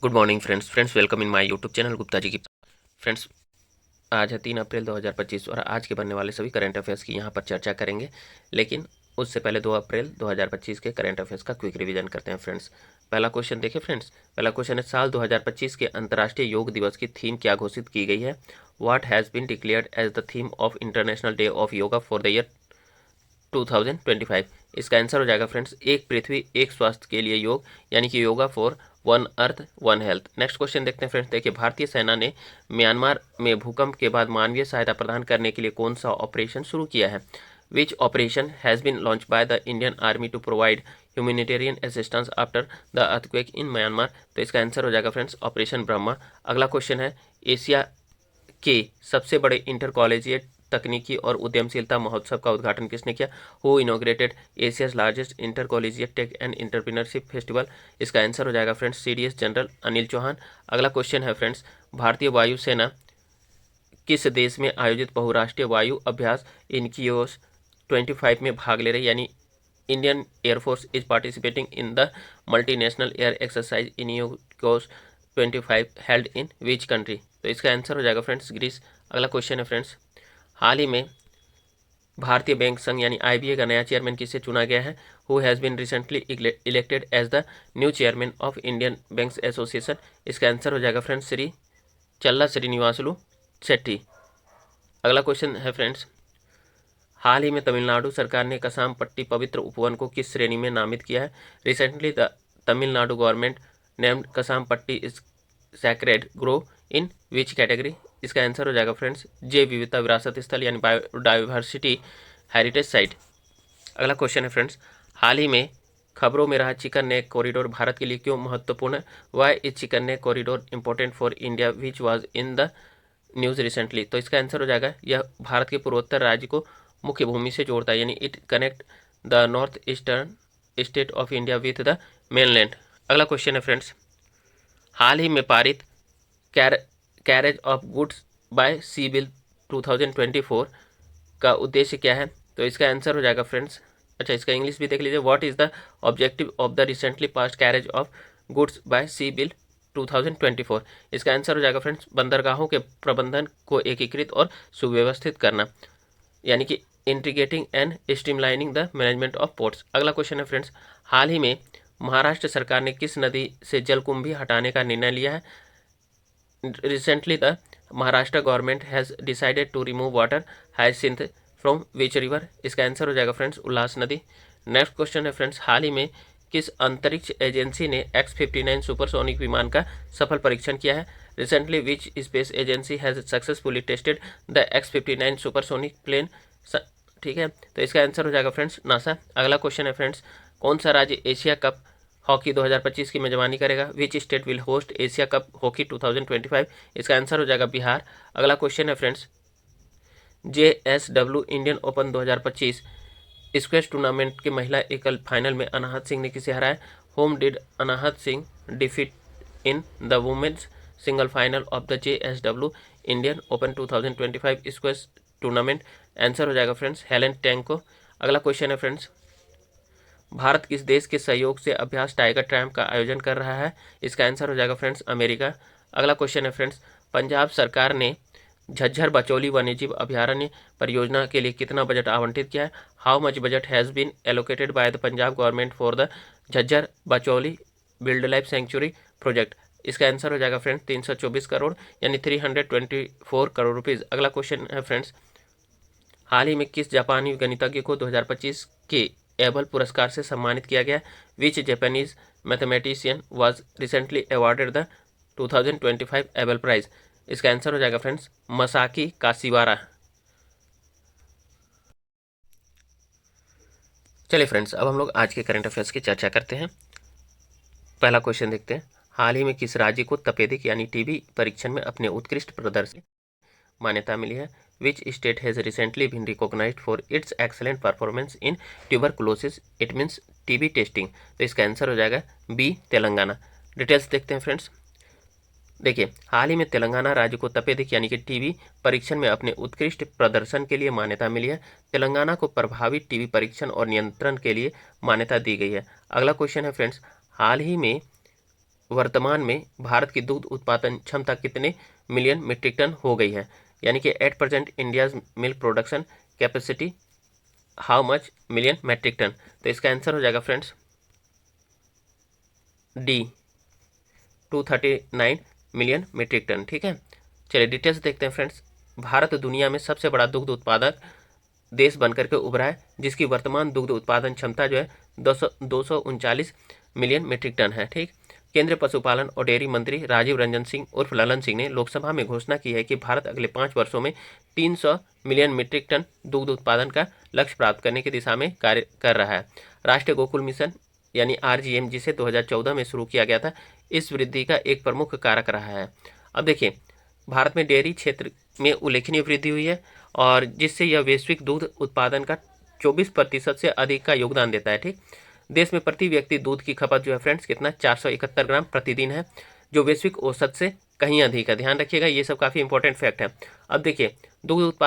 Good morning friends welcome in my YouTube channel Gupta ji की। Friends, आज है 3 अप्रैल 2025 और आज के बनने वाले सभी करंट अफेयर्स की यहाँ पर चर्चा करेंगे। लेकिन उससे पहले 2 अप्रैल 2025 के करंट अफेयर्स का क्विक रिवीजन करते हैं फ्रेंड्स। पहला क्वेश्चन देखिए फ्रेंड्स। पहला क्वेश्चन है, साल 2025 के अंतर्राष्ट्रीय योग दिवस की थीम क्या घोषित की गई है? What has been declared as the theme of international day of yoga for the year 2025? इसका आंसर हो जाएगा फ्रेंड्स, एक पृथ्वी एक स्वास्थ्य के लिए योग, यानी कि yoga for one earth one health. Next question देखते हैं फ्रेंड्स। देखिए, भारतीय सेना ने म्यांमार में भूकंप के बाद मानवीय सहायता प्रदान करने के लिए कौन सा ऑपरेशन शुरू किया है? Which operation has been launched by the Indian army to provide humanitarian assistance after the earthquake in Myanmar? तो इसका आंसर हो जाएगा फ्रेंड्स, ऑपरेशन ब्रह्मा। अगला क्वेश्चन है, एशिया के सबसे बड़े इंटर कॉलेजिएट तकनीकी और उद्यमशीलता महोत्सव का उद्घाटन किसने किया? Who inaugurated Asia's largest intercollegiate tech and entrepreneurship festival? इसका आंसर हो जाएगा friends, CDS general Anil Chauhan. अगला क्वेश्चन है फ्रेंड्स, भारतीय वायुसेना किस देश में आयोजित बहुराष्ट्रीय वायु अभ्यास इनकियोस 25 में भाग ले रही, यानी Indian air force is participating in the multinational air exercise Ineos 25 held in which country? तो इसका आंसर हो जाएगा फ्रेंड्स, ग्रीस। अगला क्वेश्चन है फ्रेंड्स, हाल ही में भारतीय बैंक संघ यानी आईबीए का नया चेयरमैन किसे चुना गया है? Who has been recently elected as the new chairman of Indian banks association? इसका आंसर हो जाएगा फ्रेंड्स, श्री चल्ला श्रीनिवासलू शेट्टी। अगला क्वेश्चन है फ्रेंड्स, हाल ही में तमिलनाडु सरकार ने कसामपट्टी पवित्र उपवन को किस श्रेणी में नामित किया है? Recently the Tamil Nadu government named Kasampatti is sacred grove in which category? इसका आंसर हो जाएगा फ्रेंड्स, जैव विविधता विरासत स्थल यानी बायोडाइवर्सिटी हेरिटेज साइट। अगला क्वेश्चन है फ्रेंड्स, हाल ही में खबरों में रहा चिकन नेक कॉरिडोर भारत के लिए क्यों महत्वपूर्ण है? Why is chicken neck corridor important for India which was in the news recently? तो इसका आंसर हो जाएगा, यह भारत के पूर्वोत्तर राज्य को मुख्य भूमि से जोड़ता है, यानी it connect the north eastern state of India with the mainland. अगला क्वेश्चन है फ्रेंड्स, हाल ही में पारित carriage of goods by sea bill 2024 का उद्देश्य क्या है? तो इसका आंसर हो जाएगा फ्रेंड्स, अच्छा इसका इंग्लिश भी देख लीजिए, what is the objective of the recently passed carriage of goods by sea bill 2024? इसका आंसर हो जाएगा फ्रेंड्स, बंदरगाहों के प्रबंधन को एकीकृत और सुव्यवस्थित करना, यानी कि integrating and streamlining the management of ports. अगला क्वेश्चन है फ्रेंड्स, हाल ही में महाराष्ट्र सरकार ने किस नदी से जलकुंभी हटाने का निर्णय लिया है? Recently the Maharashtra government has decided to remove water hyacinth from which river? इसका आंसर हो जाएगा फ्रेंड्स, उल्लास नदी। नेक्स्ट क्वेश्चन है फ्रेंड्स, हाल ही में किस अंतरिक्ष एजेंसी ने X-59 सुपरसोनिक विमान का सफल परीक्षण किया है? Recently which space agency has successfully tested the X-59 supersonic plane? ठीक है, तो इसका आंसर हो जाएगा फ्रेंड्स, नासा। अगला क्वेश्चन है फ्रेंड्स, कौन सा राज्य एशिया कप हॉकी 2025 की मेजबानी करेगा? Which state will host Asia cup hockey 2025? इसका आंसर हो जाएगा बिहार। अगला क्वेश्चन है friends, JSW Indian open 2025 squash tournament के महिला एकल फाइनल में अनाहत सिंह ने किसे हराया? Whom did Anahat Singh defeat in the women's single final of the JSW Indian open 2025 squash tournament? Answer हो जाएगा फ्रेंड्स, हेलेन टेंको। अगला क्वेश्चन है फ्रेंड्स, भारत किस देश के सहयोग से अभ्यास टाइगर ट्रैम्प का आयोजन कर रहा है? इसका आंसर हो जाएगा फ्रेंड्स, अमेरिका। अगला क्वेश्चन है फ्रेंड्स, पंजाब सरकार ने झज्जर बचौली वन्यजीव अभयारण्य परियोजना के लिए कितना बजट आवंटित किया है? How much budget has been allocated by the Punjab government for the Jhajjar Bachauli wildlife sanctuary project? इसका आंसर हो जाएगा फ्रेंड्स, 324 करोड़ यानी 324 करोड़ रुपीज़। अगला क्वेश्चन है फ्रेंड्स, हाल ही में किस जापानी गणितज्ञ को 2025 के एबल पुरस्कार से सम्मानित किया गया? Which Japanese mathematician was recently awarded the 2025 Abel prize? इसका आंसर हो जाएगा फ्रेंड्स, मसाकी काशिवारा। चलिए फ्रेंड्स, अब हम लोग आज के करंट अफेयर्स की चर्चा करते हैं। पहला क्वेश्चन देखते हैं, हाल ही में किस राज्य को तपेदिक यानी टीबी परीक्षण में अपने उत्कृष्ट प्रदर्शन मान्यता मिली है? Which state has recently been recognized for its excellent performance in tuberculosis it means TB testing? तो इसका आंसर हो जाएगा बी, तेलंगाना। डिटेल्स देखते हैं फ्रेंड्स। देखिए, हाल ही में तेलंगाना राज्य को तपेदिक यानी कि टीबी परीक्षण में अपने उत्कृष्ट प्रदर्शन के लिए मान्यता मिली है। तेलंगाना को प्रभावी टीबी परीक्षण और नियंत्रण के लिए मान्यता दी गई है। अगला क्वेश्चन है फ्रेंड्स, हाल ही में वर्तमान में भारत की दुग्ध उत्पादन क्षमता कितने मिलियन मीट्रिक टन हो गई है, यानी कि at present India's milk production capacity how much million metric tonne. तो इसका आंसर हो जाएगा friends D 239 million metric tonne. ठीक है, चलिए डिटेल्स देखते हैं फ्रेंड्स। भारत दुनिया में सबसे बड़ा दुग्ध उत्पादक देश बनकर के उभरा है, जिसकी वर्तमान दुग्ध उत्पादन क्षमता जो है 239 मिलियन मीट्रिक टन है। ठीक, केंद्रीय पशुपालन और डेयरी मंत्री राजीव रंजन सिंह उर्फ ललन सिंह ने लोकसभा में घोषणा की है कि भारत अगले 5 वर्षों में 300 मिलियन मीट्रिक टन दुग्ध उत्पादन का लक्ष्य प्राप्त करने की दिशा में कार्य कर रहा है। राष्ट्रीय गोकुल मिशन यानी RGM, जिसे 2014 में शुरू किया गया था, इस वृद्धि का एक प्रमुख कारक रहा है। अब देखिए, भारत में डेयरी क्षेत्र में उल्लेखनीय वृद्धि हुई है और जिससे यह वैश्विक दुग्ध उत्पादन का 24% से अधिक का योगदान देता है। ठीक, देश में प्रति व्यक्ति दूध की खपत जो है फ्रेंड्स कितना 471 ग्राम प्रतिदिन है, जो वैश्विक औसत से कहीं अधिक है। ध्यान रखिएगा, ये सब काफ़ी इंपॉर्टेंट फैक्ट है। अब देखिए, दुग्ध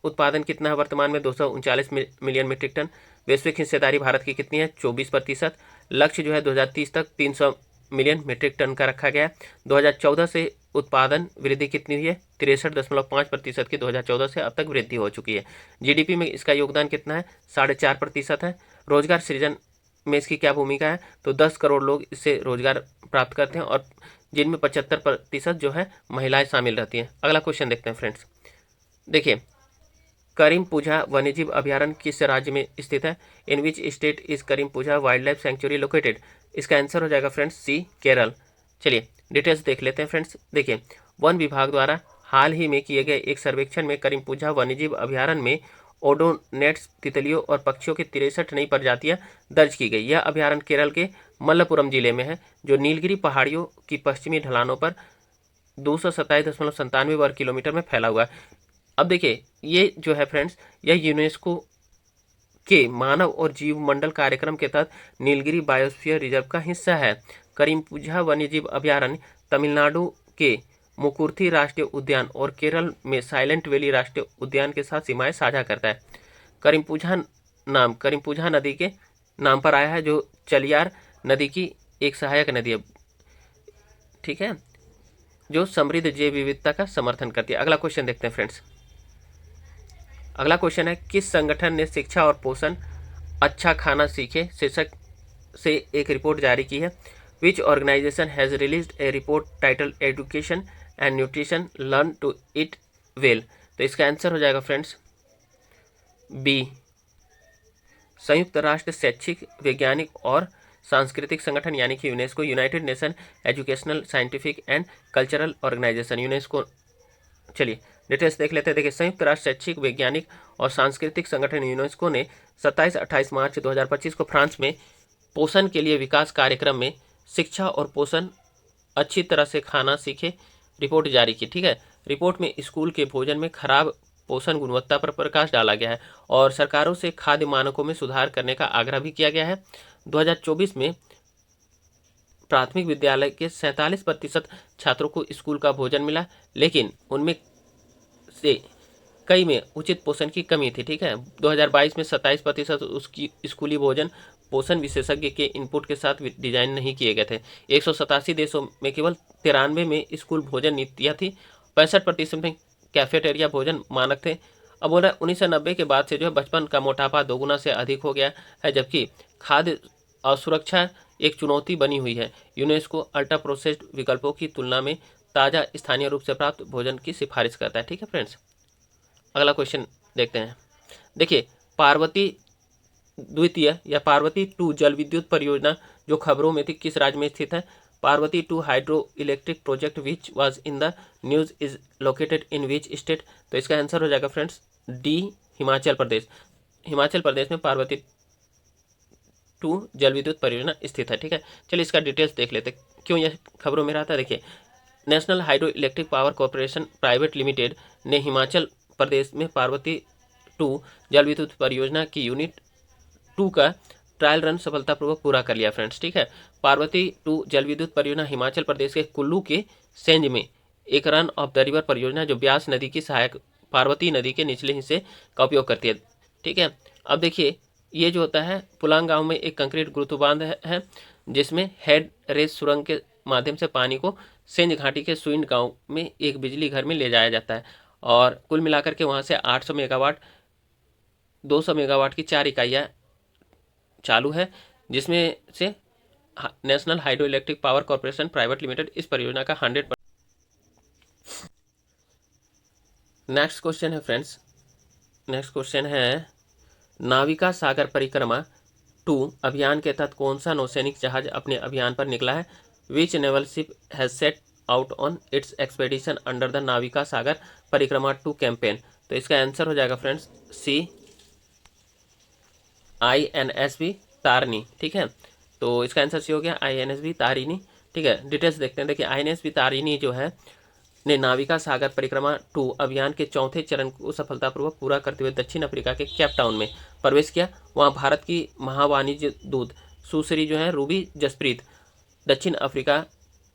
उत्पादन कितना है वर्तमान में 239 मिलियन मीट्रिक टन। वैश्विक हिस्सेदारी भारत की कितनी है 24%। लक्ष्य जो है 2030 तक 300 मिलियन मीट्रिक टन का रखा गया है। 2014 से उत्पादन वृद्धि कितनी हुई है 63.5% की 2014 से अब तक वृद्धि हो चुकी है। GDP में इसका योगदान कितना है 4.5% है। रोजगार सृजन में इसकी क्या भूमिका है, तो 10 करोड़ लोग इससे रोजगार प्राप्त करते हैं और जिनमें 75% जो है महिलाएं शामिल रहती हैं। अगला क्वेश्चन देखते हैं फ्रेंड्स। देखिए, करीम पूजा वन्यजीव अभ्यारण्य किस राज्य में स्थित है? In which state is Karimpuzha wildlife sanctuary located? इसका आंसर हो जाएगा फ्रेंड्स सी, केरल। चलिए डिटेल्स देख लेते हैं फ्रेंड्स। देखिए, वन विभाग द्वारा हाल ही में किए गए एक सर्वेक्षण में करीम पूजा वन्यजीव अभ्यारण्य में ओडोनेट्स तितलियों और पक्षियों की 63 नई प्रजातियां दर्ज की गई। यह अभ्यारण्य केरल के मल्लपुरम जिले में है, जो नीलगिरी पहाड़ियों की पश्चिमी ढलानों पर 227.97 वर्ग किलोमीटर में फैला हुआ है। अब देखिए, ये जो है फ्रेंड्स, यह यूनेस्को के मानव और जीव मंडल कार्यक्रम के तहत नीलगिरी बायोस्फीयर रिजर्व का हिस्सा है। करीम पूजा वन्यजीव अभ्यारण्य तमिलनाडु के मुकुर्थी राष्ट्रीय उद्यान और केरल में साइलेंट वैली राष्ट्रीय उद्यान के साथ सीमाएं साझा करता है। करीम पूजा नदी के नाम पर आया है, जो चलियार नदी की एक सहायक नदी है। ठीक है, जो समृद्ध जैव विविधता का समर्थन करती है। अगला क्वेश्चन देखते हैं फ्रेंड्स। अगला क्वेश्चन है, किस संगठन ने शिक्षा और पोषण अच्छा खाना सीखे शीर्षक से एक रिपोर्ट जारी की है? Which organisation has released a report title education and nutrition learn to eat well? तो इसका आंसर हो जाएगा फ्रेंड्स बी, संयुक्त राष्ट्र शैक्षिक वैज्ञानिक और सांस्कृतिक संगठन यानी कि UNESCO, United Nation educational scientific and cultural organisation, UNESCO. चलिए डिटेल्स देख लेते हैं। देखिए, संयुक्त राष्ट्र शैक्षिक वैज्ञानिक और सांस्कृतिक संगठन यूनेस्को ने 27-28 मार्च 2025 को फ्रांस में पोषण के लिए विकास कार्यक्रम में शिक्षा और पोषण अच्छी तरह से खाना सीखे रिपोर्ट जारी की। ठीक है, रिपोर्ट में स्कूल के भोजन में खराब पोषण गुणवत्ता पर प्रकाश डाला गया है और सरकारों से खाद्य मानकों में सुधार करने का आग्रह भी किया गया है। 2024 में प्राथमिक विद्यालय के 47% छात्रों को स्कूल का भोजन मिला, लेकिन उनमें से कई में उचित पोषण की कमी थी। ठीक है, 2022 में 27% उसकी स्कूली भोजन पोषण विशेषज्ञ के इनपुट के साथ डिजाइन नहीं किए गए थे। 187 देशों में केवल 93 में स्कूल भोजन नीतियाँ थी। 65% में कैफेटेरिया भोजन मानक थे। अब बोल रहा है 1990 के बाद से जो है बचपन का मोटापा 2 गुना से अधिक हो गया है, जबकि खाद्य असुरक्षा एक चुनौती बनी हुई है। यूनेस्को अल्ट्रा प्रोसेस्ड विकल्पों की तुलना में ताज़ा स्थानीय रूप से प्राप्त भोजन की सिफारिश करता है। ठीक है फ्रेंड्स, अगला क्वेश्चन देखते हैं। देखिए, पार्वती द्वितीय या पार्वती 2 जल विद्युत परियोजना जो खबरों में थी किस राज्य में स्थित है? Parvati 2 hydro electric project which was in the news is located in which state? तो इसका आंसर हो जाएगा फ्रेंड्स डी, हिमाचल प्रदेश। हिमाचल प्रदेश में पार्वती 2 जल विद्युत परियोजना स्थित है। ठीक है, चलिए इसका डिटेल्स देख लेते क्यों यह खबरों में रहा था। देखिए, national hydro electric power corporation private limited ने हिमाचल प्रदेश में पार्वती 2 जल विद्युत परियोजना की यूनिट 2 का ट्रायल रन सफलतापूर्वक पूरा कर लिया फ्रेंड्स। ठीक है, पार्वती 2 जल विद्युत परियोजना हिमाचल प्रदेश के कुल्लू के सेंज में एक रन ऑफ द रिवर परियोजना जो ब्यास नदी की सहायक पार्वती नदी के निचले हिस्से का उपयोग करती है। ठीक है, अब देखिए, ये जो होता है पुलांग गांव में एक कंक्रीट गुरुत्व बांध है जिसमें हेड रेस सुरंग के माध्यम से पानी को सेंज घाटी के सुइंड गांव में एक बिजली घर में ले जाया जाता है और कुल मिलाकर के वहां से 800 मेगावाट 200 मेगावाट की 4 इकाइयाँ चालू है, जिसमें से national hydro electric power corporation private limited इस परियोजना का 100%। नेक्स्ट क्वेश्चन है फ्रेंड्स, नेक्स्ट क्वेश्चन है नाविका सागर परिक्रमा 2 अभियान के तहत कौन सा नौसैनिक जहाज अपने अभियान पर निकला है? Which naval ship has set out on its expedition under the Navika Sagar Parikrama 2 campaign? तो इसका आंसर हो जाएगा फ्रेंड्स सी INSV तारनी। ठीक है, तो इसका आंसर सी हो गया INSV तारिणी। ठीक है, डिटेल्स देखते हैं। देखिए INSV तारिणी जो है ने नाविका सागर परिक्रमा 2 अभियान के चौथे चरण को सफलतापूर्वक पूरा करते हुए दक्षिण अफ्रीका के केप टाउन में प्रवेश किया। वहां भारत की महावाणिज्य दूत सुश्री जो है रूबी जसप्रीत, दक्षिण अफ्रीका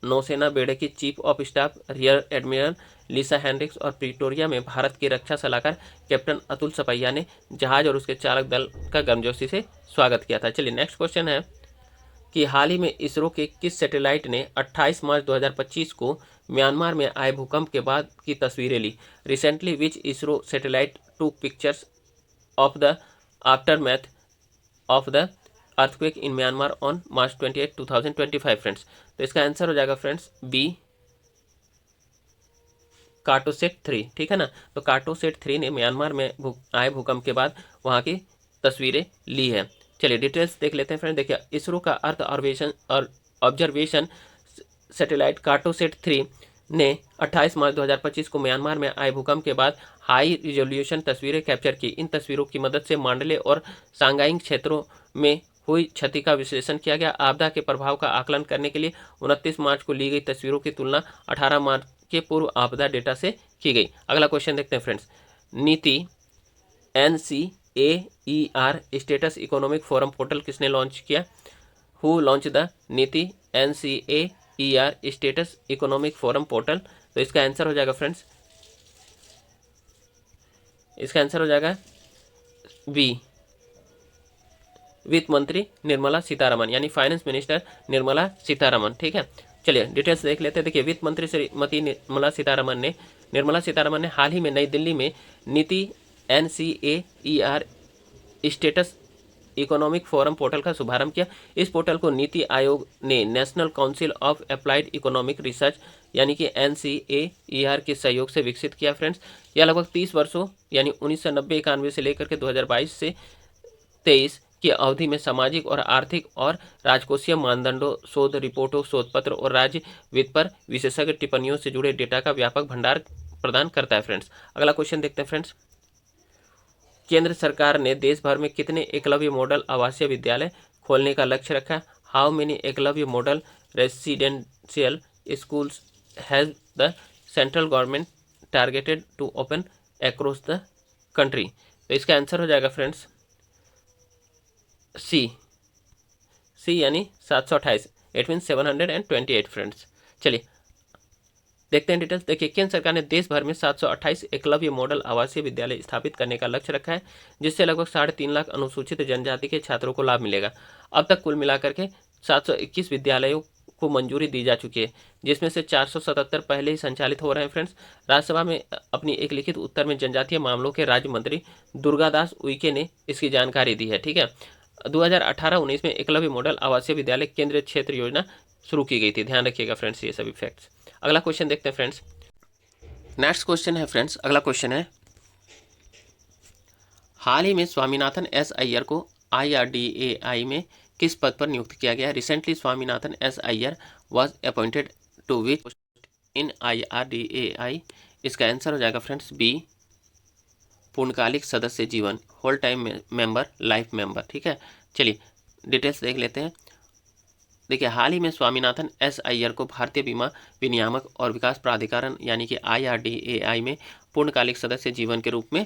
नौसेना बेड़े की chief of staff rear admiral Lisa Henriques और प्रिटोरिया में भारत के रक्षा सलाहकार कैप्टन अतुल सपैया ने जहाज और उसके चालक दल का गर्मजोशी से स्वागत किया था। चलिए नेक्स्ट क्वेश्चन है कि हाल ही में इसरो के किस सैटेलाइट ने 28 मार्च 2025 को म्यांमार में आए भूकंप के बाद की तस्वीरें ली? रिसेंटली विच इसरो सैटेलाइट टूक pictures of the aftermath of the earthquake in Myanmar on March 28, 2025 friends? तो इसका आंसर हो जाएगा फ्रेंड्स बी कार्टोसेट 3। ठीक है ना, तो कार्टोसेट 3 ने म्यांमार में आए भूकंप के बाद वहाँ की तस्वीरें ली है। चलिए डिटेल्स देख लेते हैं फ्रेंड। देखिए इसरो का अर्थ ऑब्जर्वेशन सैटेलाइट कार्टोसेट 3 ने 28 मार्च 2025 को म्यांमार में आए भूकंप के बाद हाई रिजोल्यूशन तस्वीरें कैप्चर की। इन तस्वीरों की मदद से मांडले और सांगाइंग क्षेत्रों में हुई क्षति का विश्लेषण किया गया। आपदा के प्रभाव का आकलन करने के लिए 29 मार्च को ली गई तस्वीरों की तुलना 18 मार्च के पूर्व आपदा डेटा से की गई। अगला क्वेश्चन देखते हैं फ्रेंड्स। नीति NCAER status economic forum portal किसने लॉन्च किया? हु लॉन्च द नीति NCAER status economic forum portal? तो इसका आंसर हो जाएगा फ्रेंड्स, इसका आंसर हो जाएगा बी वित्त मंत्री निर्मला सीतारमन, यानी फाइनेंस मिनिस्टर निर्मला सीतारमन। ठीक है, चलिए डिटेल्स देख लेते हैं। देखिए वित्त मंत्री श्रीमती निर्मला सीतारमन ने हाल ही में नई दिल्ली में नीति NCAER status economic forum portal का शुभारंभ किया। इस पोर्टल को नीति आयोग ने national council of applied economic research यानी कि NCAER के सहयोग से विकसित किया फ्रेंड्स। यह लगभग 30 वर्षों यानी 1990-91 से लेकर के 2022 से 23 की अवधि में सामाजिक और आर्थिक और राजकोषीय मानदंडों, शोध रिपोर्टों, शोध पत्र और राज्य वित्त पर विशेषज्ञ टिप्पणियों से जुड़े डेटा का व्यापक भंडार प्रदान करता है फ्रेंड्स। अगला क्वेश्चन देखते हैं फ्रेंड्स। केंद्र सरकार ने देश भर में कितने एकलव्य मॉडल आवासीय विद्यालय खोलने का लक्ष्य रखा? How many Eklavya model residential schools has the central government targeted to open across the country? तो इसका आंसर हो जाएगा फ्रेंड्स सी यानी 728, इट मीन 728 फ्रेंड्स। चलिए देखते हैं डिटेल्स। देखिए केंद्र सरकार ने देश भर में 728 एकलव्य मॉडल आवासीय विद्यालय स्थापित करने का लक्ष्य रखा है, जिससे लगभग 3.5 लाख अनुसूचित जनजाति के छात्रों को लाभ मिलेगा। अब तक कुल मिलाकर के 721 विद्यालयों को मंजूरी दी जा चुकी है, जिसमें से 477 पहले ही संचालित हो रहे हैं फ्रेंड्स। राज्यसभा में अपनी एक लिखित उत्तर में जनजातीय मामलों के राज्य मंत्री दुर्गादास उइके ने इसकी जानकारी दी है। ठीक है, 2018-19 में एकलव्य मॉडल आवासीय विद्यालय केंद्रीय क्षेत्र योजना शुरू की गई थी। ध्यान रखिएगा फ्रेंड्स ये सभी फैक्ट्स। अगला क्वेश्चन देखते हैं फ्रेंड्स। नेक्स्ट क्वेश्चन है फ्रेंड्स, अगला क्वेश्चन है हाल ही में स्वामीनाथन एस अय्यर को IRDAI में किस पद पर नियुक्त किया गया? Recently Swaminathan S Iyer was appointed to which post in IRDAI? इसका आंसर हो जाएगा फ्रेंड्स बी पूर्णकालिक सदस्य जीवन, whole time member, life member. ठीक है, चलिए डिटेल्स देख लेते हैं। देखिए हाल ही में स्वामीनाथन एस अय्यर को भारतीय बीमा विनियामक और विकास प्राधिकरण यानी कि IRDAI में पूर्णकालिक सदस्य जीवन के रूप में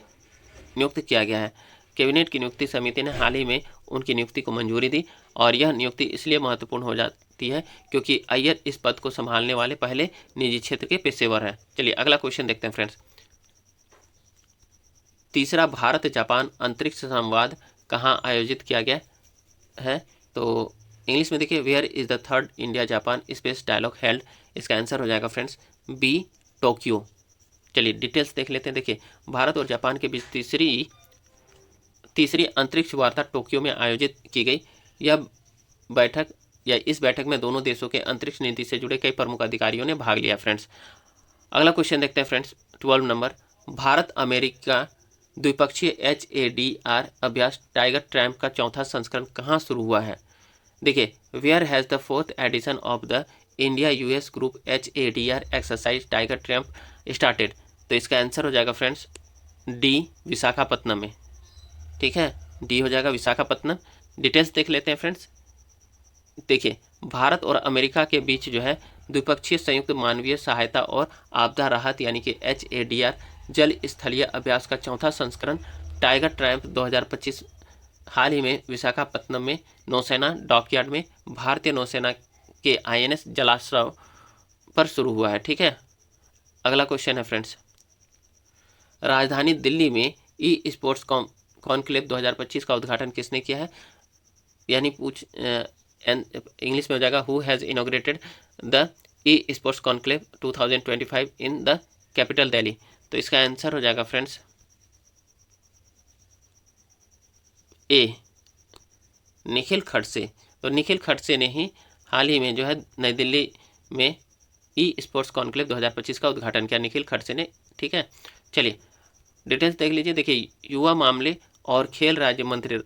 नियुक्त किया गया है। कैबिनेट की नियुक्ति समिति ने हाल ही में उनकी नियुक्ति को मंजूरी दी और यह नियुक्ति इसलिए महत्वपूर्ण हो जाती है क्योंकि अय्यर इस पद को संभालने वाले पहले निजी क्षेत्र के पेशेवर हैं। चलिए अगला क्वेश्चन देखते हैं फ्रेंड्स। तीसरा भारत जापान अंतरिक्ष संवाद कहाँ आयोजित किया गया है? तो इंग्लिश में देखिए, where is the third India Japan space dialogue held, इसका आंसर हो जाएगा फ्रेंड्स बी, टोक्यो। चलिए डिटेल्स देख लेते हैं। देखिए, भारत और जापान के बीच तीसरी अंतरिक्ष वार्ता टोक्यो में आयोजित की गई। यह बैठक इस बैठक में दोनों देशों के अंतरिक्ष नीति से जुड़े कई प्रमुख अधिकारियों ने भाग लिया फ्रेंड्स। अगला क्वेश्चन देखते हैं फ्रेंड्स, 12 नंबर, भारत अमेरिका द्विपक्षीय HADR अभ्यास टाइगर ट्रैम्प का चौथा संस्करण कहाँ शुरू हुआ है? देखिए, where has the fourth edition of the India US group HADR exercise Tiger Triumph started, तो इसका आंसर हो जाएगा फ्रेंड्स डी, विशाखापत्तनम में। ठीक है, डी हो जाएगा विशाखापत्तनम। डिटेल्स देख लेते हैं फ्रेंड्स। देखिए, भारत और अमेरिका के बीच जो है द्विपक्षीय संयुक्त मानवीय सहायता और आपदा राहत यानी कि HADR जल स्थलीय अभ्यास का चौथा संस्करण टाइगर ट्रैम्प 2025 हाल ही में विशाखापत्तनम में नौसेना डॉकयार्ड में भारतीय नौसेना के INS जलाश्रय पर शुरू हुआ है। ठीक है, अगला क्वेश्चन है फ्रेंड्स, राजधानी दिल्ली में ई स्पोर्ट्स कॉन्क्लेव 2025 का उद्घाटन किसने किया है? यानी इंग्लिश में हो जाएगा, who has inaugurated the e sports conclave 2025 in the capital Delhi, तो इसका आंसर हो जाएगा फ्रेंड्स ए, निखिल खड़से। तो निखिल खड़से ने ही हाल ही में जो है नई दिल्ली में ई स्पोर्ट्स कॉन्क्लेव 2025 का उद्घाटन किया, निखिल खड़से ने। ठीक है, चलिए डिटेल्स देख लीजिए। देखिए, युवा मामले और खेल राज्य मंत्री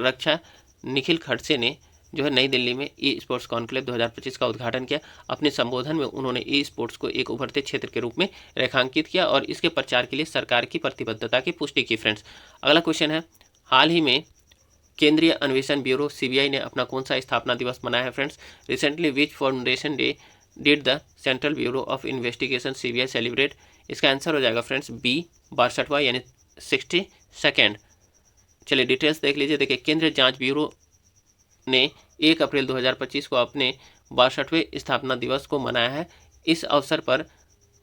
रक्षा निखिल खड़से ने जो है नई दिल्ली में ई स्पोर्ट्स कॉन्क्लेव 2025 का उद्घाटन किया। अपने संबोधन में उन्होंने ई स्पोर्ट्स को एक उभरते क्षेत्र के रूप में रेखांकित किया और इसके प्रचार के लिए सरकार की प्रतिबद्धता की पुष्टि की फ्रेंड्स। अगला क्वेश्चन है, हाल ही में केंद्रीय अन्वेषण ब्यूरो CBI ने अपना कौन सा स्थापना दिवस मनाया है friends? Recently which foundation day did the central bureau of investigation CBI celebrate, इसका आंसर हो जाएगा फ्रेंड्स बी, 62वां यानी 62nd। चलिए डिटेल्स देख लीजिए। देखिए, केंद्रीय जांच ब्यूरो ने 1 अप्रैल 2025 को अपने 62वें स्थापना दिवस को मनाया है। इस अवसर पर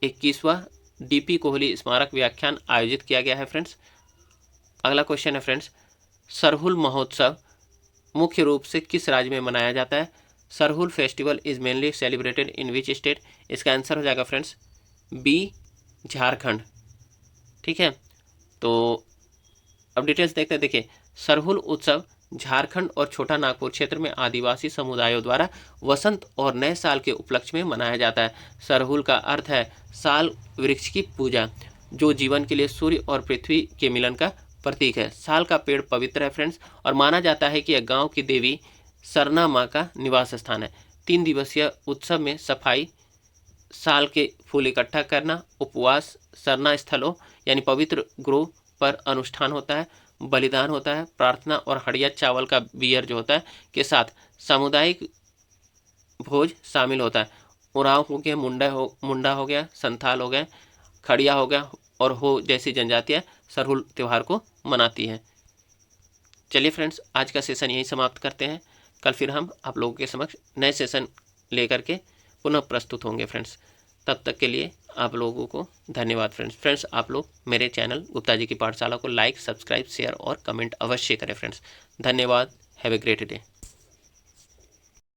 21वां DP कोहली स्मारक व्याख्यान आयोजित किया गया है फ्रेंड्स। अगला क्वेश्चन है फ्रेंड्स, सरहुल महोत्सव मुख्य रूप से किस राज्य में मनाया जाता है? Sarhul festival is mainly celebrated in which state, इसका आंसर हो जाएगा फ्रेंड्स बी, झारखंड। ठीक है, तो अब डिटेल्स देखते हैं। देखिए, सरहुल उत्सव झारखंड और छोटा नागपुर क्षेत्र में आदिवासी समुदायों द्वारा वसंत और नए साल के उपलक्ष्य में मनाया जाता है। सरहुल का अर्थ है साल वृक्ष की पूजा, जो जीवन के लिए सूर्य और पृथ्वी के मिलन का प्रतीक है। साल का पेड़ पवित्र है फ्रेंड्स और माना जाता है कि यह गांव की देवी सरना माँ का निवास स्थान है। 3 दिवसीय उत्सव में सफाई, साल के फूल इकट्ठा करना, उपवास, सरना स्थलों यानी पवित्र गृह पर अनुष्ठान होता है, बलिदान होता है, प्रार्थना और हड़िया चावल का बियर जो होता है के साथ सामुदायिक भोज शामिल होता है। उरांव हो गया, मुंडा हो गया, संथाल हो गया, खड़िया हो गया और हो जैसी जनजातियाँ सरहुल त्यौहार को मनाती हैं। चलिए फ्रेंड्स, आज का सेशन यहीं समाप्त करते हैं। कल फिर हम आप लोगों के समक्ष नए सेशन लेकर के पुनः प्रस्तुत होंगे फ्रेंड्स। तब तक के लिए आप लोगों को धन्यवाद फ्रेंड्स। आप लोग मेरे चैनल गुप्ता जी की पाठशाला को लाइक, सब्सक्राइब, शेयर और कमेंट अवश्य करें फ्रेंड्स। धन्यवाद। Have a great day.